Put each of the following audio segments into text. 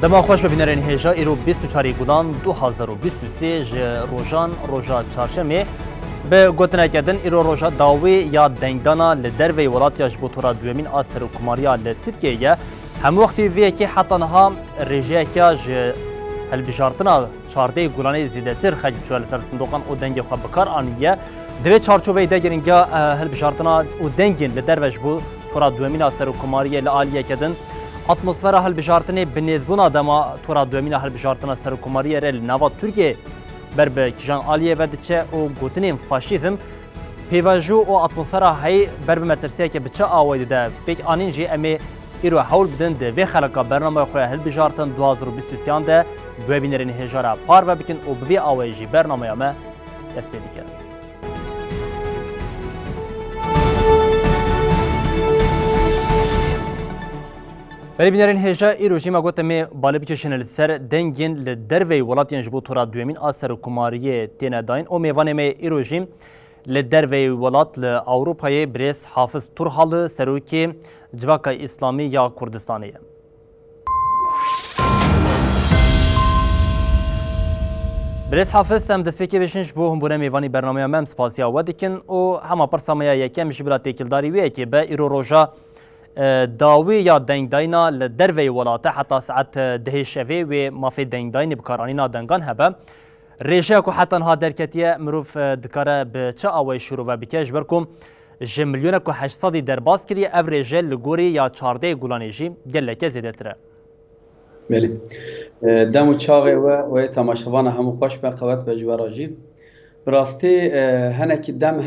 دما خوش ببینرین هجا ایرو 24 گودان 2023 روزان روزا چهارشنبه به گوتنه کردن ایرو روزا داوی یا دنگدانا لدروی ولاتیاش بوتورا دومین آسر و کماریا لترکیه هم وقتی وی که حتی نها رژه که هلبجارتنا 14 گولانه زیده تر خجل شوال سر صندوقان و دنگ خواب بکار آنیه دوی چارچوبه دگرینگا هلبجارتنا و دنگین لدروش بو تورا دومین آسر و کماریا لآلیه کردن اتمسفر هلبجارتنه بنسبونا دما تورا دومین هلبجارتنا سر و کماریا رل نوا ترکیه بر به کجان آلیه ودچه و گوتنیم فاشیزم پیواجو و اتمسفر های بر به مترسیه که بچه آویده ده بیک آنین جی امی ایرو حول بدن ده وی خلقا برنامه خواه هلبجارتن 2023 ده دوی بینرین هجارا پار و بکن و بوی آویجی برنامه همه دست پیدی کرد. بری بینرین هجا ایرو جیما گوتمی بالا بکشن لسر دنگین لدروی ولاتین جبو تورا دومین آسر و کماریه تینه داین و میوانه می ایرو جیم لدروی ولات لأوروپای بریس حافظ تورحال سروکی جواک اسلامی یا کردستانیه. بریس حافظ هم دستپیکی بشنش بو هم بونه میوانی برنامه هم سپاسیا و دیکن و همه پرسامه یکم جبلا تیکلداری ویه که به ایرو روژا داوی یا دنگ داینا لدروی ولاته حتی ساعت ده شوی و مافی دنگ داینی بکارانینا دنگان هبه ریشه کو حتی نها درکتیه مروف دکاره به چه آوی شروع و بکش برکم جملیون کو 800 درباز کری او ریشه لگوری یا 14 گولانی جی گلکه زیده تره. بله دمو چاقه و تماشاوان همو خوش به قوت به جوراجی براستی هنکی دم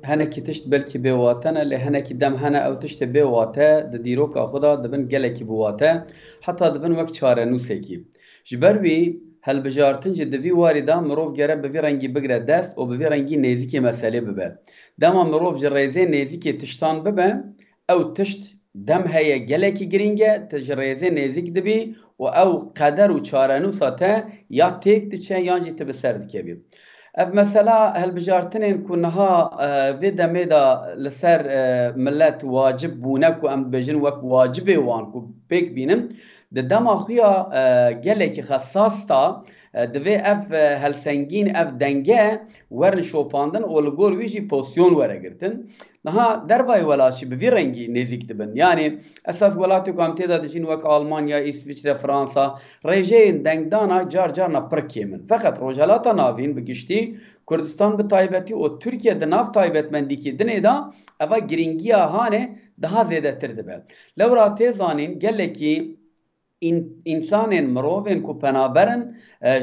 هنکی تشت بلکی بواتنه لی هنکی دم او تشت بواته د دیروک خدا دبن گلکی بواته حتی دبن وقت چاره نوسه کی جبروی هل بجارتن جدوی واریدا مروف گره به رنگی بگره دست و به رنگی نزیکی مسئله ببه دما مروف جریزه نزیکی تشتان ببه او تشت دم هي گلکی گرینگه تجریزه نزیک دبی و او قدر و چاره نوساته یا تیک دچه یا جی تبسر دکبی اف مثلا هالبجارتنين كونها في دميدا لسر ملت واجب بونك وام بجن وك واجبه وان كو بيك بينن دما خويا جلك خصاصتا دوی اف هلسنگین اف دنگه ورن شوپاندن و لگور ویجی پوزیون وره گرتن نها دروای ولاشی به رنگی نزیک دبن یعنی اساس ولاتو کام تیدا دجین وک آلمانیا اسویچره فرانسا رژین دنگدانا جار نپرکی من فقط روجالاتا ناوین بگشتی کردستان به تایبتی و ترکیه د ناف تایبتمندی کی دنه دا اوا گرینگیا هانه daha زیاده تر دبه لورا تیزانین گله کی انسان مروفن کو پنابرن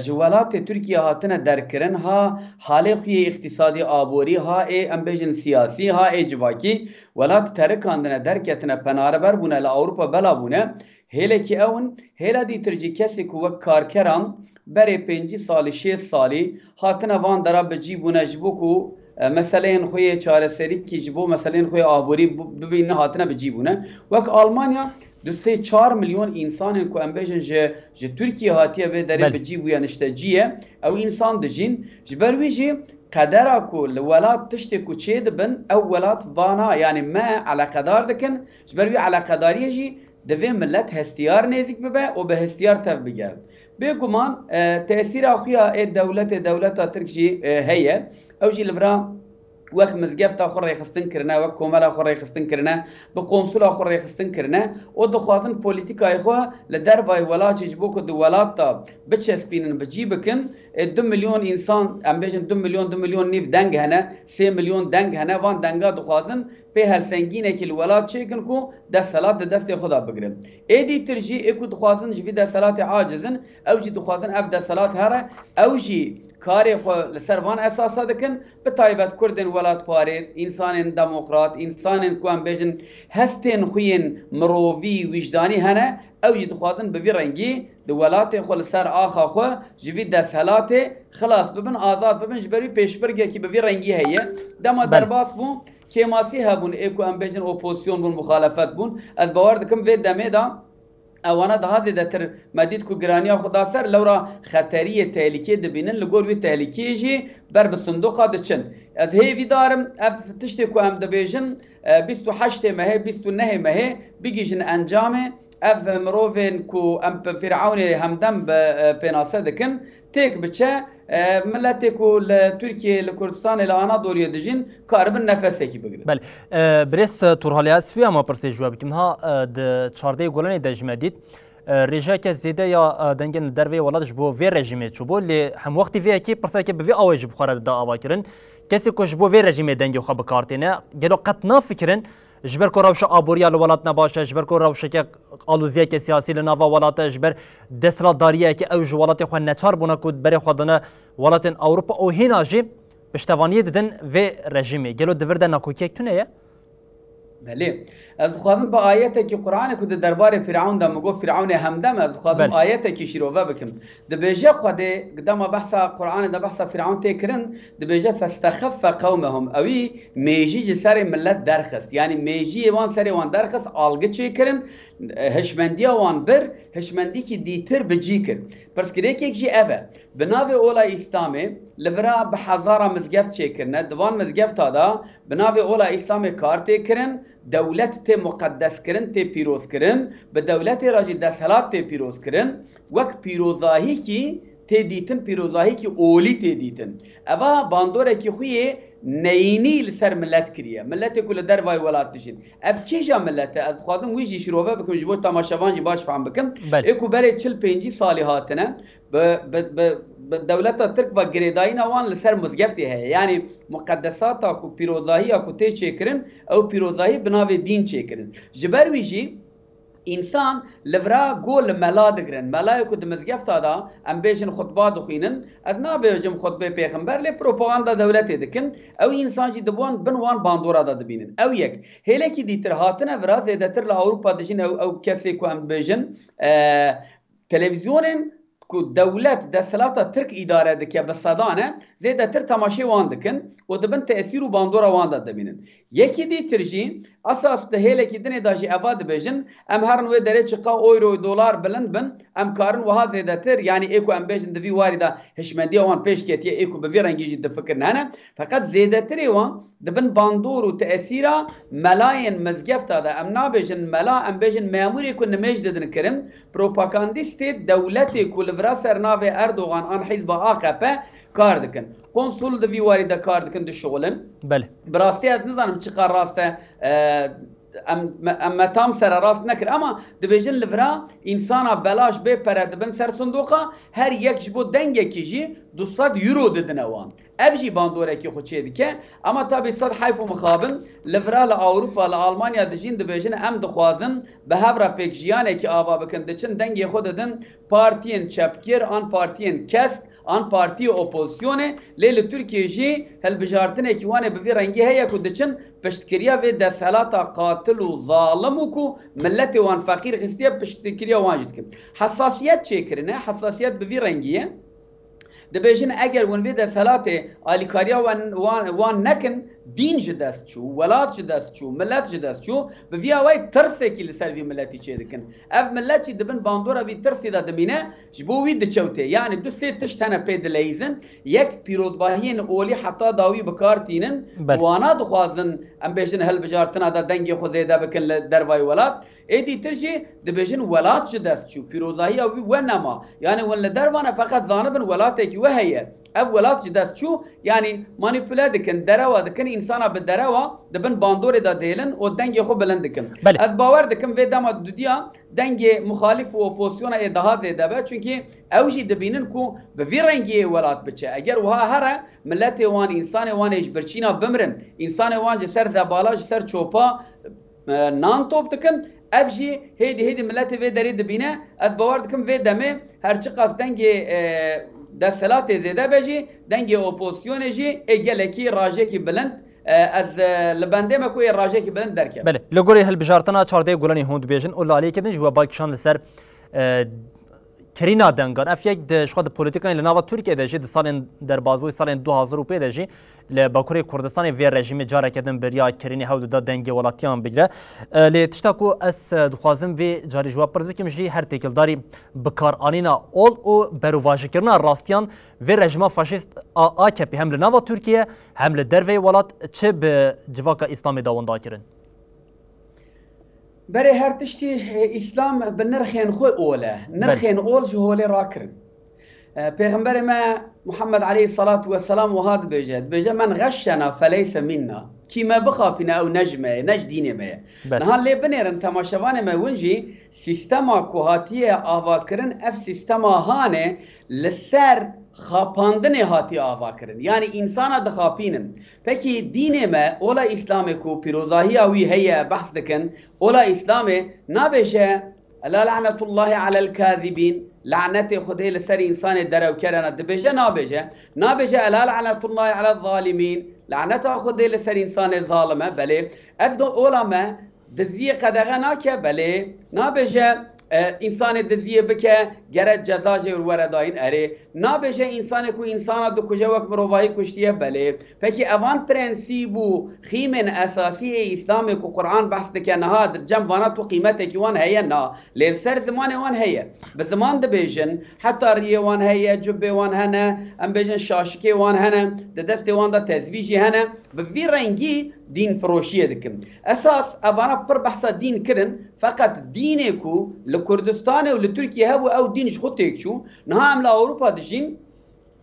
جوالات ترکیه هاتنه درکرن ها حاله خوی اقتصادی آبوری ها امبیجن سیاسی ها جواکی ولات ترکاندنه درکتنه پناربر بونه لأوروپا بلا بونه هیله کی اون هیله دی ترجی کسی کو وک کارکران بره 5 سالی 6 سالی هاتنه وان درا بجی بونه جبو کو مثلا خوی چاره سری کی جبو مثلا خوی آبوری ببینه هاتنه بجی بونه وک آلمانیا 4 میلیون انسان کو امبیجن ج ترکیه هاتیه به دره بجی بو نشتجیه او انسان دجین جبرویجی قدر کو ولات تشت کو چید بن او ولات وانا يعني ما على قدار دکن جبروی على قداریه جی دوی ملت هستیار نزیک ببه و به هستیار تف بگه بگمان تأثیر اخویا دولت ترکیه هي او جی لبرا وقت مزگفت آخر ریخستن کرنه وقت کومل آخر ریخستن کرنه به قنصل آخر ریخستن کرنه و دخوازن پولیتیکای خواه لدر وای ولاچ جبو که دو ولات تا بچسبینن بجی بکن 2 میلیون انسان ام بیشن 2 میلیون نیف دنگ هنه 3 میلیون دنگ هنه وان دنگا دخوازن به هلسنگینه که الولات چیکن کو دستلات دست خدا بگرم ایدی ترجی اکو دخوازن جوی دستلات عاجزن او جی دخوازن اف دستلات هره او جی کاری خو لسروان اساسا دکن به تایبت کردن ولات پاریز انسان دموکرات انسان کوام بیجن هستن خوین مرووی وجدانی هنه او يدخوازن بفي رنگي دولات خو لسر آخا خو جوی دستلات خلاص ببن آزاد ببن جبری پیشبرگه کی بفي رنگي هي دما درباس بون کیماسی هبون اکو ام بیجن اپوزیسیون بون مخالفت بون از باور دکم وی دمه دا اوانا ده هذه دتر مدید کو گرانی خدا سر لورا خطری تهلیکی دبینن لگور وی تهلیکی جی بر بصندوق دچن از هی دارم اف تشتی کو ام دبیجن 28 ماه 29 ماه بگیجن انجام اف مروفين كو ام فرعوني همدم بيناسه دكن تيك بچه ملتي كو تركيا لكردستان لاناضوليا دجين كاربن نفسه كي بگیره. بله بريس تورهاليا سويا ما برسي جواب كم ها د چارده گولاني دجمديد رژه که زیده یا دنگن دروی ولادش بو وی رژیمه چوبو لی هم وقتی وی کی پرسا که به آواج بخوره دا آوا کرن کسی کش بو وی رژیمه دنگو خب کارتینه گلو قطنا فکرن جبر کو روش آبوریا لولات نباشه جبر کو روش که آلوزیه که سیاسی لناوا ولات جبر دسلا داریه که اوج ولات خو نچار بونه کود بر خودنه ولات اروپا او هیناجی پشتوانی ددن وی رژیمه گلو دورده نکوکی تونه بله از خواهم با آیاتی که قرآن کود دربار فرعون دم گفت فرعون همدم از خواهم آیاتی که شروع بکم دبیجه خواده قدام بحث قرآن ده بحث فرعون تکرن دبیجه فاستخف قومهم اوی میجی سر ملت درخست یعنی میجی وان سر وان درخست آلگه چه کرن هشمندی وان بر هشمندی که دیتر بجی کرد پس که یک جی اوه بناوی اولا اسلامی لورا به هزارا مزگفت چه کرنه دوان مزگفت دا بناوی اولا اسلامی کار تکرن دولت تی مقدس کرن تی پیروز کرن به دولت راجی دستهلات تی پیروز کرن وک پیروزاهی کی تی دیتن پیروزاهی کی اولی تی دیتن اوا باندوره کی خویه نینی لسر ملت کریه ملت کل در وای ولات دشین اف کیجا ملت از خادم ویجی شروع بکم جبو تماشاوان جی باش فهم بکم اكو بري 45 سالي هاتنا بدولت ترك و گریداین وان لسر مزگفتی ہے یعنی مقدسات کو پیروزاهی کو تی چیکرن او پیروزاهی بناوی دین چیکرن جبر ویجی انسان لورا گول ملا دگرن ملای کو دمزگفت دا ام بیشن خطبات خوینن از نابیجم خطبه پیغمبر لی پروپاگاندا دولت دکن او انسان جی دبوان بنوان باندورا دا دبینن او یک هله کی دیتر هاتنه ورا زیدتر ل اروپا دشین او کسی کو ام بیشن تلویزیونن کو دولت دستهلاتا ترک اداره دکه بسادانه زیدتر تماشای وان دکن و دبن تأثیر و باندورا وان دا دبینن یکی دی ترجی اساس ده هله کی دنه داجی افاد بیجن ام هر نوع دره چقا اورو دلار بلند بن ام کارن و ها زیدتر یعنی ایکو ام بیجن دوی وارده هشمندی وان پیش کیتیه ایکو به رنگی جد فکر نه فقط زیدتر وان دبن باندور و تأثیرا ملاین مزگفت دا ام نابیجن ملا ام بیجن ماموری کو نمیج ددن کرن پروپاگاندیست دولتی کو لورا سرناو اردوغان ان حزب AKP کار دکن قنصل دوی وارده کار دکن دو شغلن بله براستی از نظرم چقدر راسته اما تام سر راست نکر اما دبیجن لورا انسانا بلاش به پرد بن سر صندوقا هر یک جبو دنگه کیجی 200 یورو ددنه وان ابجی باندوره کی خود چه دیگه اما تا 100 حیف و مخابن لورا ل اروپا ل آلمانیا دجین دبیجن ام دخوازن به هفرا پیکجیانه کی آوا بکن دچن دنگه خود ددن پارتین چپکیر آن پارتین کسک آن پارتی اپوزیسیونه لیل ترکیه جی هل بجارتنه کی وانه به رنگی هيا کو دچن پشتکریا و دفعات قاتل و ظالم و کو ملت وان فقیر خستیه پشتکریا واجد کم حساسیت چه کرنه حساسیت به رنگیه دبیجن اگر ون وی دفعات آلیکاریا وان نکن دین جدست چو ولات جدست چو ملت جدست چو به ویا وای ترسه کی لسر وی ملتی چه دکن اف ملتی دبن باندورا وی ترسی دا دمینه جبو وی دچوته یعنی دو سه تشتنه پید لیزن یک پیروزباهین اولی حتی داوی بکارتینن وانا دخوازن ام بیجن هل بجارتنا دا دنگی خود زیده بکن دروای ولات ایدی ترجی دبیجن ولات جدست چو پیروزاهی اوی و نما یعنی ون لدروانا فقط زانبن ولاته کی وهیه اف ولات جدست چو یعنی مانیپوله دکن دروا دکن انسانا به دروا دبن باندور دا دیلن و دنگ خو بلند دکن از باور دکن و دما دودیا دنگ مخالف و اپوزیسیون ادها زیده به چونکی اوجی دبینن کو به وی رنگی ولات بچه اگر وها هر ملت وان انسان وان اجبرچینا بمرن انسان وان جسر زبالا جسر چوپا نان توپ دکن افجی هیدی ملت و دری دبینه از باور دکن و دمه هر چقدر دنگ دستهلات زیده بجی دنگ اپوزیسیون جی اگلکی راجه کی بلند از لبنده ما کوی راجه کی بلند درکه بله لگوری هل بجارتنا چارده گلانی هوند بیجن اولا علی کدن جو بالکشان لسر کرینا دنگان اف یک د شخود پولیتیکان لناوا ترکیه دجی د سالن در بازبوی سالن 2005 دجی ل باکوری کردستان و رژیم جاره کدن بریا کرینی هاود د دنگ ولاتیان بگیره ل تشتاکو اس دخوازم و جاری جواب پرد بکیم جی هر تکلداری بکار آنینا اول او برواژه کرنا راستیان و رژیم فاشیست AKP هم لناوا ترکیه هم ل دروی ولات چه به جواکا اسلامی داوند کرن بري هر تشتي اسلام بنرخين خو اوله نرخين اول جهولي راكرن پیغمبر ما محمد عليه الصلاة والسلام وهذا بيجد من غشنا فليس منا كما بخافنا او نجمه نج دين ما نهار لي بنيرن تماشوان ما ونجي سيستما كوهاتيه آواكرن اف سيستما هانه لسر خاپاندن هاتی آوا کرن یعنی انسان دخاپینن پکی دین ما اولا اسلام کو پیروزاهی اوی هي بحث دکن اولا اسلام نابشه لا لعنة الله على الكاذبين لعنت خدای لسر انسان درو کرن دبشه نابشه لا لعنة الله على الظالمين لعنت خدای لسر انسان ظالمه بله افدو اولا ما دزی قدغه ناکه بله نابشه انسان دزیه بکه گرد جزاجه ورداین اره نابشه انسان کو انسان دو کجا وقت مروایی کشتیه بله فکی اوان پرنسیبو خیمن اساسی اسلام کو قرآن بحث دکه نهاد جنب وانا تو قیمته کی وان هیا نا لیل سر زمان وان هیا بزمان دبیجن حتی ریه وان هیا جبه وان هنه ام بیجن شاشکه وان هنه دست وان دا تزویجی هنه بوی رنگی دین فروشیه دکم اساس اوانا پر بحثا دین کرن فقط دینكو لكردستان ولتركيا هبو او دينش خطيكشو نهام لاوروبا دجين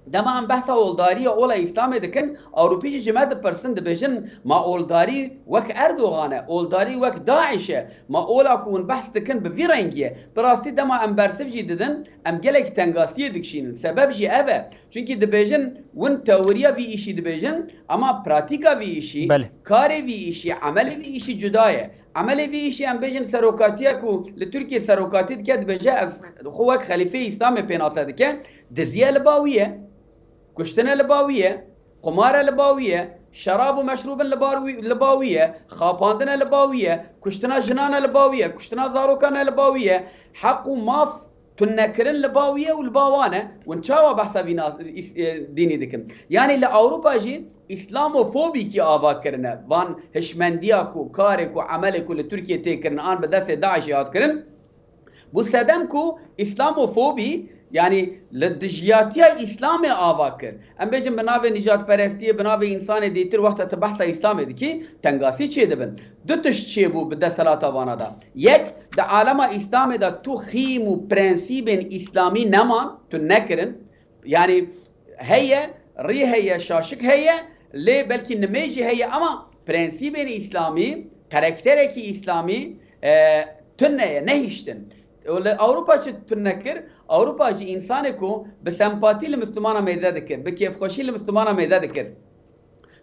دما ام بحثا اولداري اولا اسلام دكن اوروبي جماعه برسن دبجن ما اولداري وك اردوغان اولداري وك داعش ما اولا كون بحث دكن بفيرنجيه براستي دما ام برسفجي ددن ام جلك تنغاسيه دكشين سبب جي ابا چونكي دبجن ون توريا في اشي دبجن اما براتيكا في اشي كاري في اشي عملي في اشي جدايه عملي في شيء ام بيجن سروكاتيكو لتركيا سروكاتي كد بجا خوك خليفه اسلامي بيناتك دزيه لباويه كشتنا لباويه قمار لباويه شراب ومشروب لباويه خاپاندنا لباويه كشتنا جنانا لباويه كشتنا زاروكانا لباويه حق ماف تنكرن لباويه والباوانه ونشاوا بحثا ديني دكم يعني لاوروبا جي اسلاموفوبي کی آوا کرنه وان هشمندیا کو کار کو عمل کو لترکیه تی کرن آن به دست داعش یاد کرن بو سدم کو اسلاموفوبی يعني للدجياتيا اسلامي آواكر ام بيجن بناوي نجات پرستيه بناوي انسان ديتر وقت تبحث اسلامي دكي تنغاسي چه دبن دوتش چه بو بده صلاة وانا دا يك دا عالم اسلامي دا تو خيم و پرنسيب اسلامي نمان تو نكرن يعني هي ري هي شاشك هي ليه بلكي نميجي هي اما پرنسيب اسلامي كاركتركي اسلامي تنه نهيشتن اوروبا چه تنکر اوروبا چه انسان کو به سمپاتی لمسلمانا میده دکر به کیف خوشی لمسلمانا میده دکر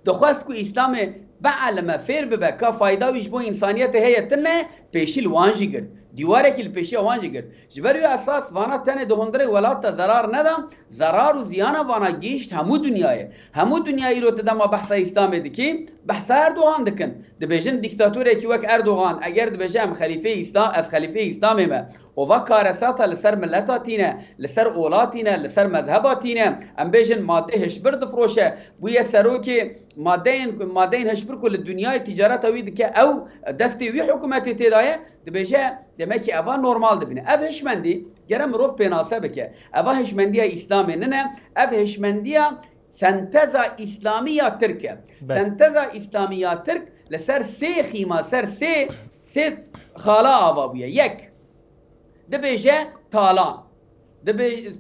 دخواست کو اسلام بعلم فیر ببه که فایده ویش بو انسانیت هی تنه پیشی لوانجی گرد دیواره که پیشی وانجی گرد جبروی اساس وانا تنه دهندره ولات ضرار ندم ضرار و زیان وانا گیشت همو دنیای رو تدام بحث اسلام دکی بحث اردوغان دکن دبیجن دیکتاتوری کی وک اردوغان اگر دبیجم خلیفه اسلام ما و وکارساتا لسر ملتاتینا لسر اولاتینا لسر مذهباتینا ام بیجن ماده هشبرد فروشه بوی سروکی مادين هشبركو للدنيا تجارة ويد كا او دستي وي حكومات تدايه دبيجا دمكي افا نورمال دبنه اف هشمندي جرم روف بيناسه بك افا هشمنديه اسلامي ننا اف هشمنديه سنتزا اسلاميه تركه سنتزا اسلاميه ترك لسر سي خيما سر سي خالا ابابيه يك دبيجا طالان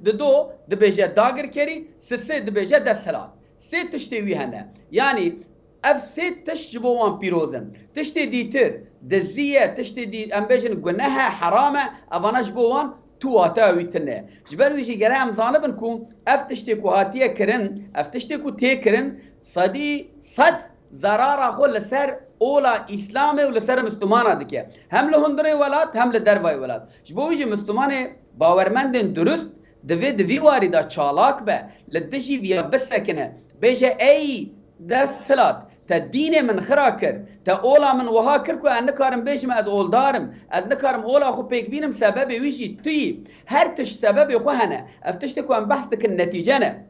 دو دبيجا داغر كري سسي دبيجا دسلات سي تشتوي هنا يعني اف سي تشجبوان بيروزن تشتي ديتر دزيه تشتي دي امبيجن قناها حرامه افانا جبوان تواتا ويتنه جبر ويجي جرام ظانبن كو اف تشتكو هاتيه كرن اف تشتكو تي كرن صدي صد ضرر خو لسر اولا اسلامي ولسر مسلمانه دكه هم لهندري ولات هم لدرباي ولات جبو ويجي مسلمانه باورمندن درست دوی واری دا چالاک به لدجی ویا بسکنه بیجه ای دستلات تا دین من خرا کر تا اولا من وها کر کو ان کارم بیجم از اولدارم از نکارم اولا خو پیک بینم سبب ویجی توی هر تش سبب خو هنه افتشت کو ام بحث کن نتیجه نه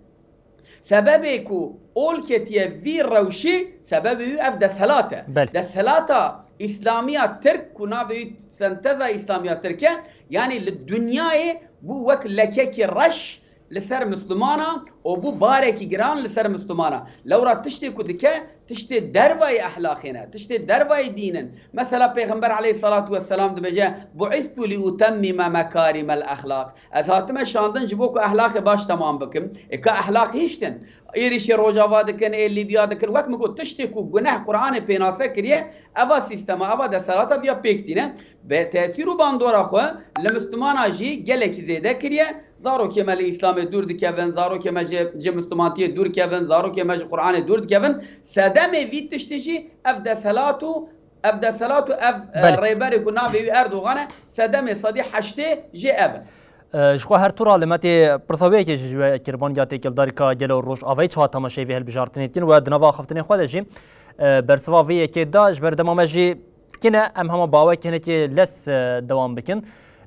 سبب کو اول کتیه وی روشی سبب وی اف دستلاته دستلاته اسلاميه ترك كنا بيت سنتذا اسلاميه تركه يعني للدنيا بو وك لكيكي رش لسر مسلمانا وبو باركي جران لسر مسلمانا لو راه تشتي كدكه تشتي درباي أخلاقنا تشتي درباي دينا مثلا پیغمبر عليه الصلاة والسلام دبجا بعثت لأتمم مكارم الأخلاق أثاتما شاندن جبوكو أخلاق باش تمام بكم إكا أخلاق هيشتن إيريشي روجاوا دكن إلي بيا دكن وقت مكو تشتكو جناح قرآن بيناسا كريه أبا سيستما أبا دسالات بيا بيكتينه بتأثيرو باندورا خو لمستمانا جي جلك زيدا كريه زارو كما الإسلام دور دكيفن زارو كما جي مستمانتي دور كيفن زارو كما جي قرآن دور دكيفن سدامي في تشتشي أبدا ثلاثو ريباري كنا بي أردوغان سدامي صديق حشتي جي أبا شخو هر طور علامتی پرساوی که جوی کربان یا تکل داری که جلو روش آوای چه تماشای وی هل بجارتنی تین و دنوا خفتنی خواله جیم برسواوی که داش بر دمام جی کنه ام هم باوی کنه که لس دوام بکن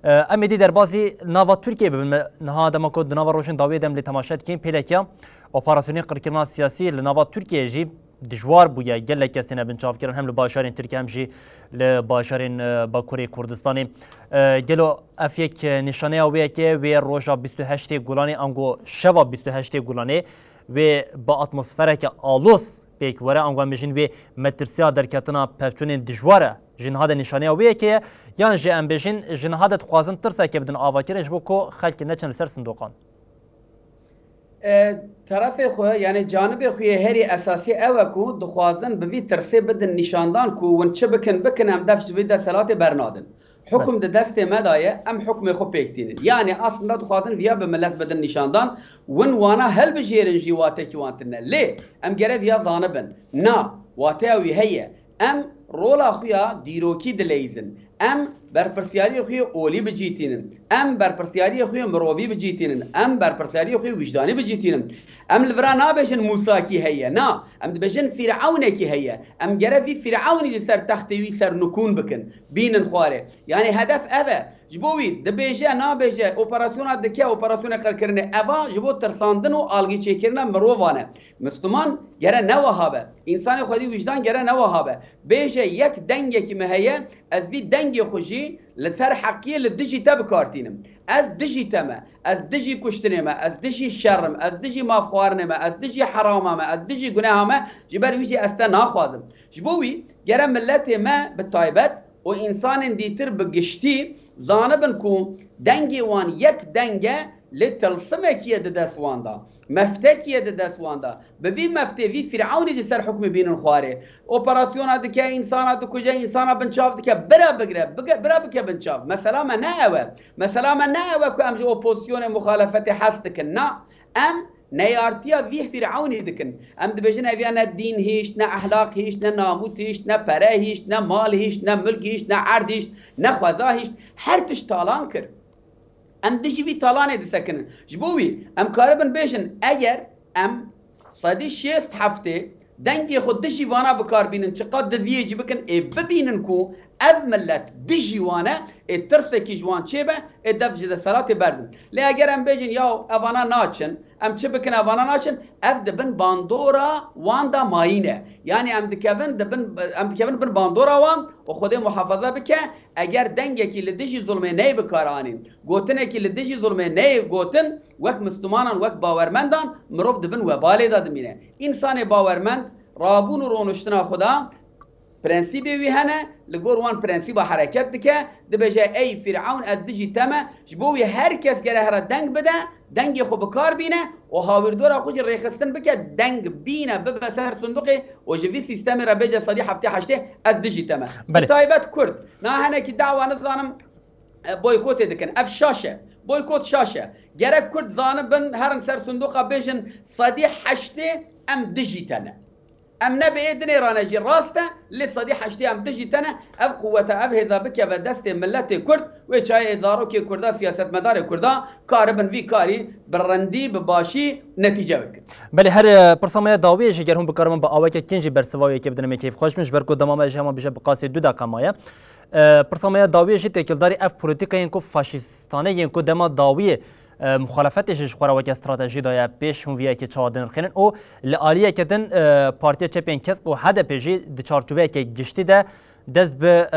امیدی در بازی نوا ترکیه ببین نه دما کد نوا روشن داوی دم لتماشات کین پیلکیا اپراسیونی قرکرنا سیاسی لنوا ترکیه جی دجوار بویا گله کسینه بنچاف کردن هم لباشارین ترکیه هم جی لباشارین باکوری کردستانی گلو افیک نشانه اویه که وی روژا 28 گولانی انگو شوا 28 گولانی و با اتمسفره که آلوس پیک وره انگو میشین وی مترسیا درکتنا پفچونین دجواره جنهاد نشانه اویه که یان جه ام بیشین جنهاد خوازن ترسه که بدن آواکرش بو کو خلک نچن سر صندوقان طرف خو يعني جانب خوی هری اساسی او کو دخوازن بوی ترسه بدن نشاندان کو ون چه بکن هم دفش بده صلات برنادن حكم ده دست مدايه ام حكم خو بيكتين يعني اصلا دخوازن ويا بملت بدن نشاندان ون وانا هل بجيرن جيواته كي وانتنا ليه ام جرى ويا ظانبن نا واتاوي هي ام رولا خويا ديروكي دليزن ام برپرسیاری خوی اولی بجیتینن ام برپرسیاری خوی مروی بجیتینن ام برپرسیاری خوی وجدانی بجیتینن ام لورا نابجن موسی کی هيا نا ام بجن فرعون کی هيا ام جرى في فرعون سر تختوي سر نكون بكن بين خواره يعني هدف اوا جبوي دبيجا نابجا اوبراسيون دكيا اوبراسيون قركرنه اوا جبو ترساندن و الگي چيكرنا مروانه مسلمان جرى نوهابه انسان خودي وجدان جرى نوهابه بيجا يك دنگه کی مهيا از بي دنگه خوشي لسر حقية لدجي تبكارتينم از دجي تما از دجي كشتنما از دجي شرم از دجي مافخوارنما از دجي حرامما از دجي گناهما جبر ويجي استا ناخوادم جبوي جرى ملتي ما بالطيبات و انسان ديتر بگشتي زانبن كو دنگي وان يك دنگه لتلصمكية دسواندا مفتكية دسواندا ببي مفتي في فرعون دي سر حكم بين الخواري اوبراسيون دكا انسان دكوجا انسان بنشاف دكا برا بك بنشاف مثلا ما ناوى كو امجي اوبوزيسيون مخالفة حسدك نا ام نيارتيا فيه فرعون دكن ام دبجنا فينا دين هيش نا اخلاق هيش نا ناموس هيش نا برا هيش نا مال هيش نا ملك هيش نا عرض هيش نا خوازا هيش هر تش طالان كر ام دجي في طالانه دسكن جبوي ام كاربن بيشن اگر ام صدي شيست حفته دنگي خود دجي وانا بكار بينن چقد دزيه بكن ببينن كو اف ملت دجي وانا الترسكي جوان چيبه دفج د صلاه بردن لا اگر ام بيجن ياو افانا ناچن ام چه بكن افانا ناچن اف دبن باندورا واندا ماينه يعني ام دكفن بن باندورا وان و خود محافظه بك اگر دنگكي لدجي ظلمه ني بكارانين گوتنكي لدجي ظلمه ني گوتن وقت مستمانان وقت باورمندان مروف دبن وبالي دادمينه انسان باورمند رابون رونشتنا خدا برنسيبي وي هنا لغور وان برنسيبا حركات دكا دبجا اي فرعون ادجي تما جبوي هركس جره هر دنگ بدا دنگ خو بكار بينه و هاوردورا خوش ريخستن بك دنگ بينه ببسر صندوقي و جوي سيستم ربجا صدي حفتي حشته ادجي تما طيبات كرد نا هنا كي دعوه نظام بويكوت دكن اف شاشه بويكوت شاشه جره كرد ظانبن هرن سر صندوق بيجن صدي حشته ام دجيتنا ام نبي ادني رانجي راسته لصدي حشتي ام دجيتنا اف قوه اف هذا بك بدست ملتي كرد وشاي اداروكي كردا سياسه مدار كردا كاربن في كاري برندي بباشي نتيجه بك بله هر برسامه داوی جگر هم بکارم با اوک کنجی برسوایی که بدنم کیف خوش مش برکو دمامه جما بشه بقاسی 2 دقیقه مایه برسامه داوی جی تکلداری اف پولیتیکا کو فاشیستانه کو دما داوی مخالفتش خوره و استراتژی دایا پیش هم ویا که چادن خنن او لالیه کدن پارتی چپین کس او هدف جی د چارچوبه که گشتی ده دست به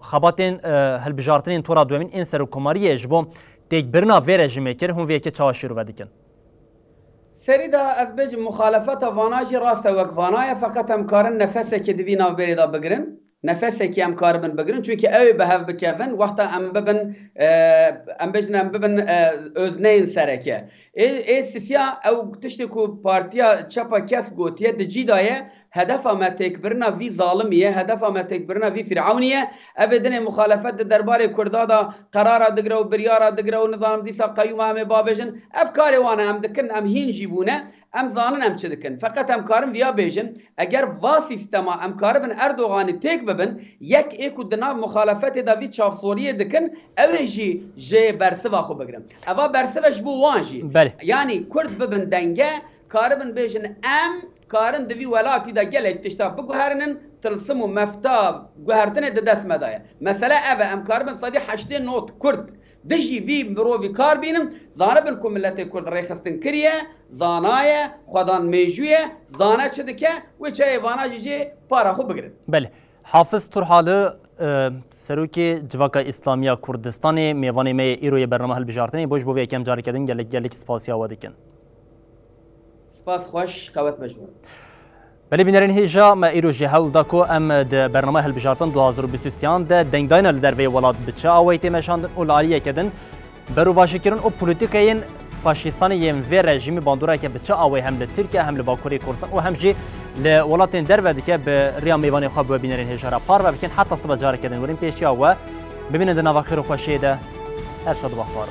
خباتن هل بجارتن تورا دومین این سر کوماری جبو تک برنا و رژیم کر هم ویا که چاشی رو ودکن سريدا از بيج مخالفة فاناجي راستا وك فانايا فقط هم كارن نفسه که دوی ناو بريدا بگرن نفسه که هم کار بن بگرن چونکه اوی به هف بکفن وقتا ام ببن ام ببن özneyin سرکه ای سیسیا او تشتی کو پارتیا چپا کس گوتیه دجی دایه هدفها ما تكبرنا في ظالمية هدفها ما تكبرنا في فرعونية أبدا مخالفات دربار كردادا قرارا دقرو بريارا دقرو نظام ديسا قيومة هم بابجن أفكاري وانا هم دكن هم هين جيبونه ام زانن ام چه دکن فقط ام کارم ویا بیجن اگر وا سیستما ام کاربن اردوغان تک ببن یک ایکو دنا مخالفت دا وی چافسوری دکن اوجی جه برسوا خو بگرم اوا برسواش بو وانجی یعنی کرد ببن دنگه کاربن بیجن ام کارن دوی ولاتی دا گلک تشتا بگوهرنن تلسم و مفتا گوهرتن د دست مدایا مثلا اوه ام کاربن صدی 8 نوت کرد دجی وی مروی کار بینم زانبن کو ملت کرد ریخستن کریه زانایه خودان میجویه زانه چه دکه و چه ایوانا جی پارا خوب بگیرن. بله حافظ ترحاله سروکی جواکا اسلامی کردستان میوانی می ایروی برنامه هل بجارتنی بوش بوی یکم جاری کردن گلک سپاسیا و دکن. سپاس خوش قوت مجموع. بله بینرین هیجا ما ایرو جهل داکو ام د برنامه هل بجارتن 2023 ده دنگداین لدروی ولاد بچه آویتی مشاندن اولالیه کدن برو واشکرن او پولیتیکین فاشیستانی یم و رژیمی باندورا که بچه آوی هم لترکیه هم لباکوری کردستان و هم جی لولاتین درو که به ریا میوانی خواب و بینرین هیجا را پار و بکن حتی صبح جاری کدن ورین پیشیا و ببینید نواخیر و خوشیده هر شد بخوار